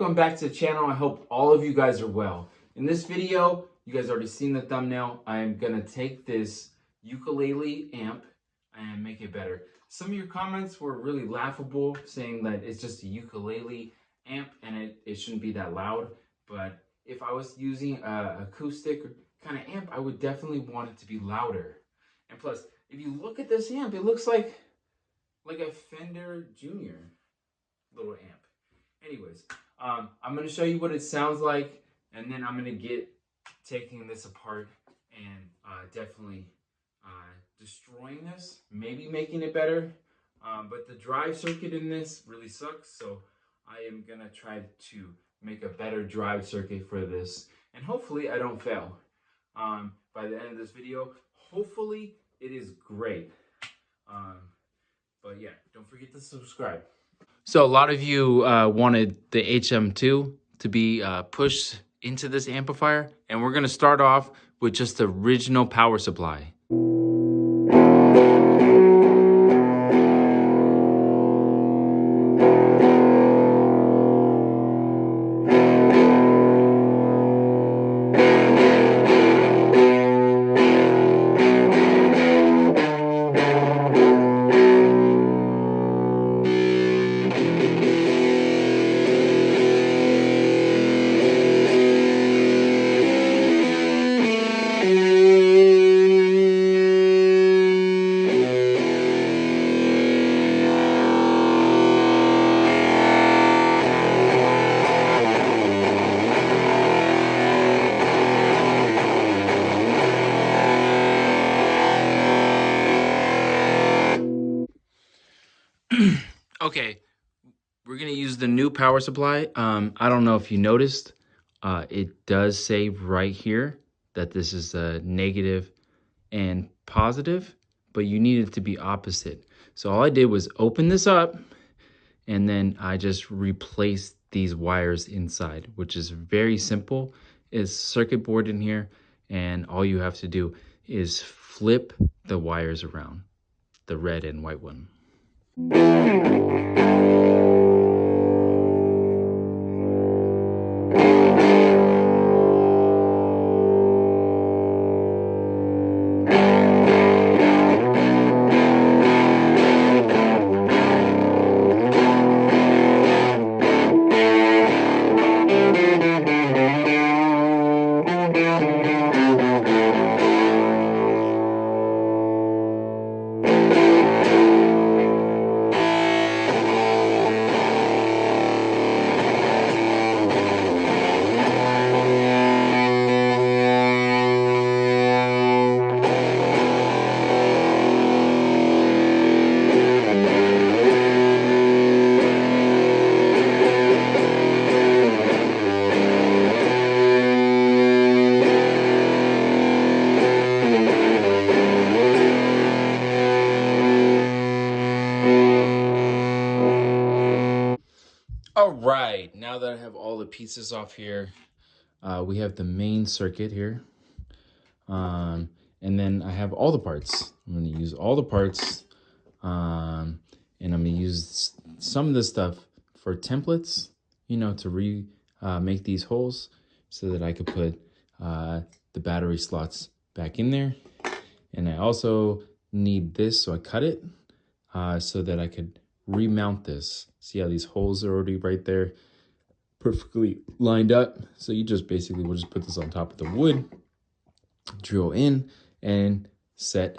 welcome back to the channel. I hope all of you guys are well. In this video, you guys already seen the thumbnail. I am gonna take this ukulele amp and make it better. Some of your comments were really laughable, saying that it's just a ukulele amp and it shouldn't be that loud. But if I was using a acoustic kind of amp, I would definitely want it to be louder. And plus, if you look at this amp, it looks like a Fender Junior little amp. Anyways, I'm going to show you what it sounds like, and then I'm going to get taking this apart and definitely destroying this, maybe making it better. But the drive circuit in this really sucks, so I am going to try to make a better drive circuit for this, and hopefully I don't fail. By the end of this video, hopefully it is great. But yeah, don't forget to subscribe. So a lot of you wanted the HM2 to be pushed into this amplifier, and we're going to start off with just the original power supply. Okay, we're gonna use the new power supply. I don't know if you noticed, it does say right here that this is a negative and positive, but you need it to be opposite. So all I did was open this up, and then I just replaced these wires inside, which is very simple. It's circuit board in here, and all you have to do is flip the wires around, the red and white one. All right, now that I have all the pieces off here, we have the main circuit here. And then I have all the parts. I'm going to use all the parts, and I'm going to use some of this stuff for templates, you know, to make these holes so that I could put the battery slots back in there. And I also need this, so I cut it so that I could remount this. See how these holes are already right there, perfectly lined up. So you just basically will just put this on top of the wood, drill in, and set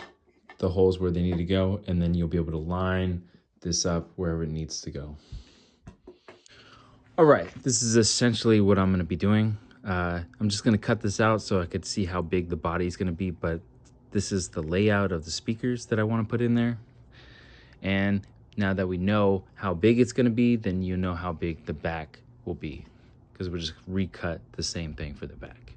the holes where they need to go, and then you'll be able to line this up wherever it needs to go. All right, this is essentially what I'm going to be doing. I'm just going to cut this out so I could see how big the body is going to be, but this is the layout of the speakers that I want to put in there. And now that we know how big it's going to be, then you know how big the back will be, because we'll just recut the same thing for the back.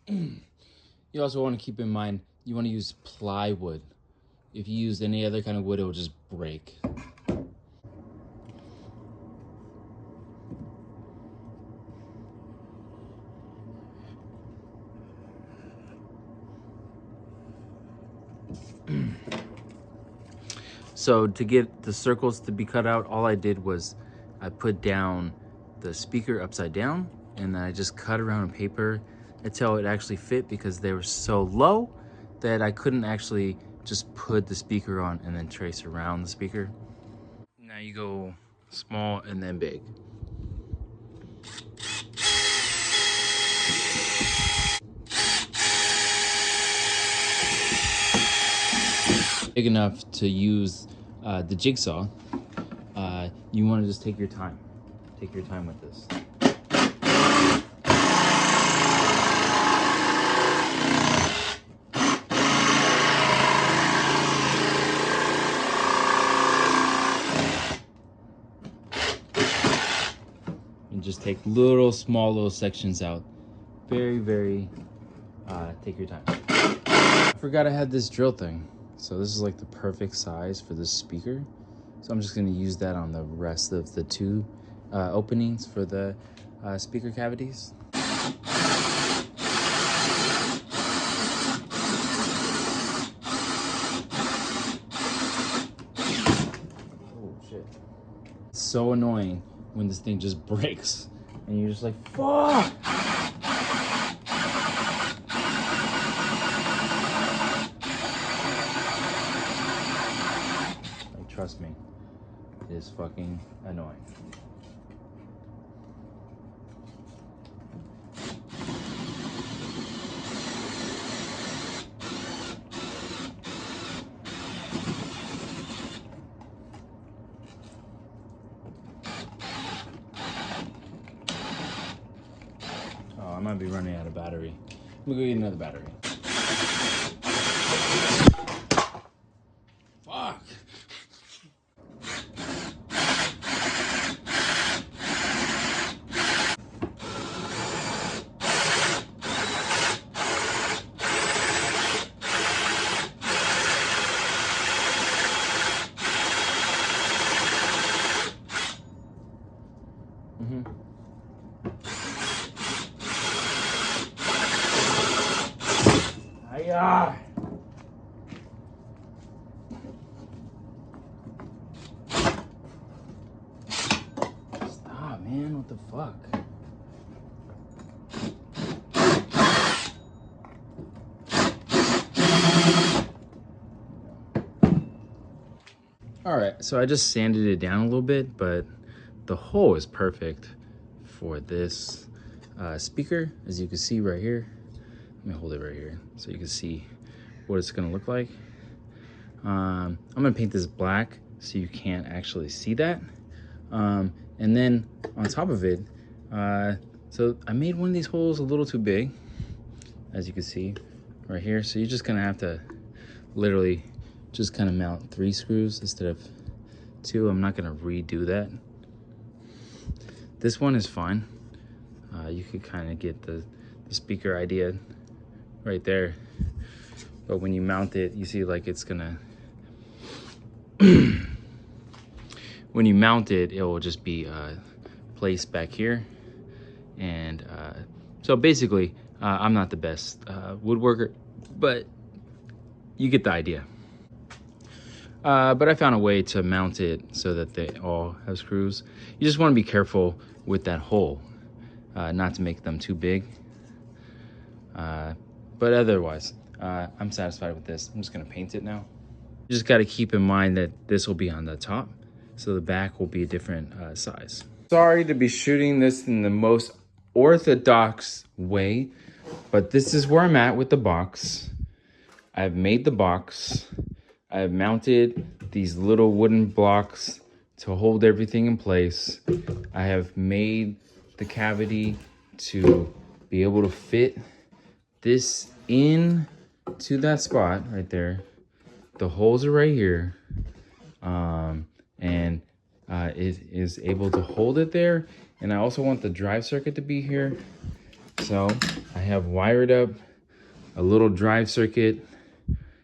You also want to keep in mind, you want to use plywood. If you use any other kind of wood, it will just break. So to get the circles to be cut out, all I did was I put down the speaker upside down, and then I just cut around on paper until it actually fit, because they were so low that I couldn't actually just put the speaker on and then trace around the speaker. Now you go small and then big. Big enough to use the jigsaw. You want to just take your time. Take your time with this. And just take small sections out. Very, take your time. I forgot I had this drill thing. So this is like the perfect size for this speaker. So I'm just gonna use that on the rest of the two openings for the speaker cavities. Oh shit. It's so annoying when this thing just breaks and you're just like, fuck! Like, trust me, it is fucking annoying. Oh, I might be running out of battery. I'm gonna go get another battery. Fuck! Hiya! Stop, man. What the fuck? All right, so I just sanded it down a little bit, but the hole is perfect for this speaker, as you can see right here. Let me hold it right here so you can see what it's gonna look like. I'm gonna paint this black so you can't actually see that. And then on top of it, so I made one of these holes a little too big, as you can see right here. So you're just gonna have to literally just kind of mount 3 screws instead of 2. I'm not gonna redo that. This one is fine. You could kind of get the speaker idea right there. But when you mount it, you see like it's gonna, when you mount it, it will just be placed back here. And so basically, I'm not the best woodworker, but you get the idea. But I found a way to mount it so that they all have screws. You just want to be careful with that hole, not to make them too big. But otherwise, I'm satisfied with this. I'm just gonna paint it now. You just gotta keep in mind that this will be on the top, so the back will be a different size. Sorry to be shooting this in the most orthodox way, but this is where I'm at with the box. I've made the box. I've mounted these little wooden blocks to hold everything in place. I have made the cavity to be able to fit this in to that spot right there. The holes are right here. And it is able to hold it there. And I also want the drive circuit to be here. So I have wired up a little drive circuit,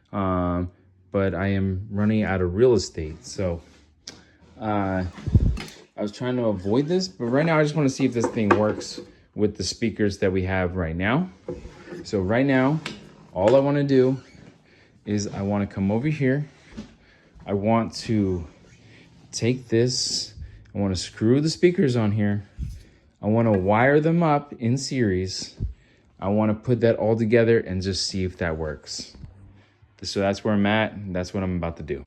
but I am running out of real estate. So I was trying to avoid this, but right now I just want to see if this thing works with the speakers that we have right now. So right now, all I want to do is I want to come over here. I want to take this, I want to screw the speakers on here. I want to wire them up in series. I want to put that all together and just see if that works. So that's where I'm at, and that's what I'm about to do.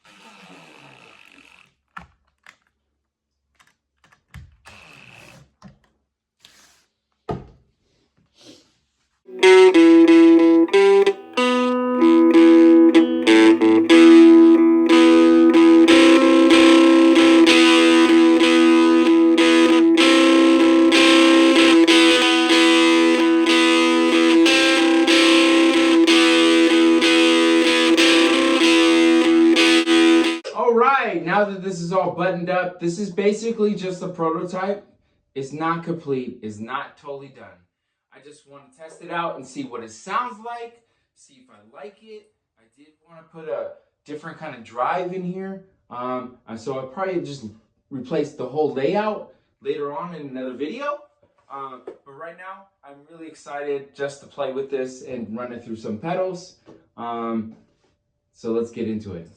Now that this is all buttoned up, this is basically just a prototype. It's not complete, it's not totally done. I just want to test it out and see what it sounds like, see if I like it. I did want to put a different kind of drive in here. So I'll probably just replace the whole layout later on in another video. But right now, I'm really excited just to play with this and run it through some pedals. So let's get into it.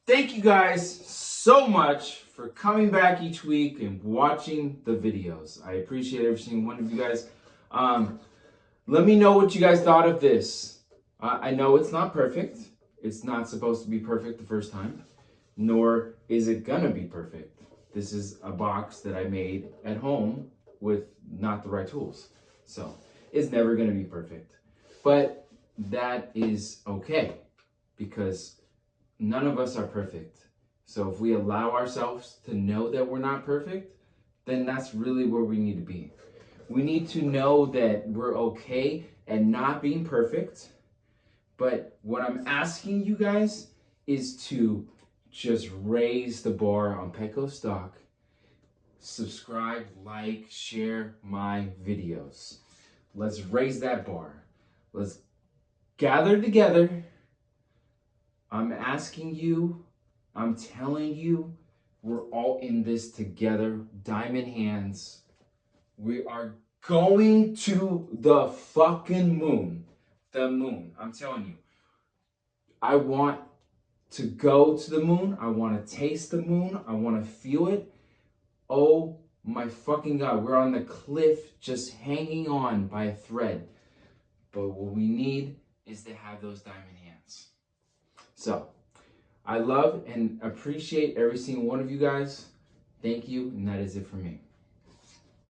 Thank you guys so much for coming back each week and watching the videos. I appreciate every single one of you guys. Let me know what you guys thought of this. I know it's not perfect. It's not supposed to be perfect the first time, nor is it gonna be perfect. This is a box that I made at home with not the right tools. So it's never gonna be perfect. But that is okay, because none of us are perfect. So if we allow ourselves to know that we're not perfect, then that's really where we need to be. We need to know that we're okay and not being perfect. But what I'm asking you guys is to just raise the bar on Petco stock. Subscribe, like, share my videos. Let's raise that bar. Let's gather together. I'm asking you, I'm telling you, we're all in this together, diamond hands. We are going to the fucking moon. The moon, I'm telling you. I want to go to the moon. I want to taste the moon. I want to feel it. Oh my fucking God, we're on the cliff just hanging on by a thread. But what we need is to have those diamond hands. So, I love and appreciate every single one of you guys. Thank you, and that is it for me.